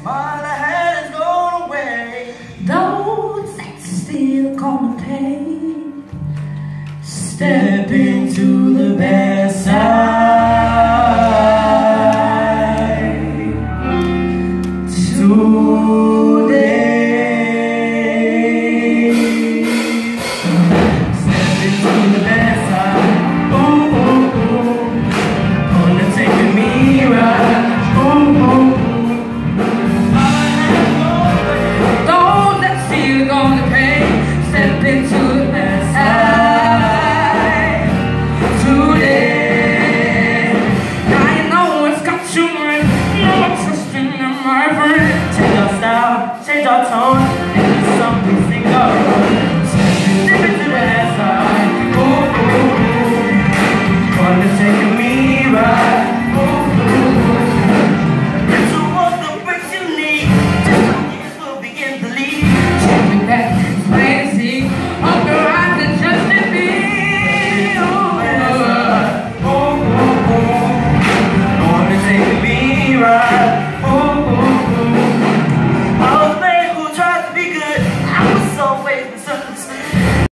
smile I had is gone away. Those that still gonna pay. Step into the best side today. Step into the best side. Ooh, ooh, ooh. Gonna take me right. Ooh, ooh, ooh. Those that still gonna pay. Step into the best side today. Now you know it's got you in. No trusting in my friend. Change our style, change our tone.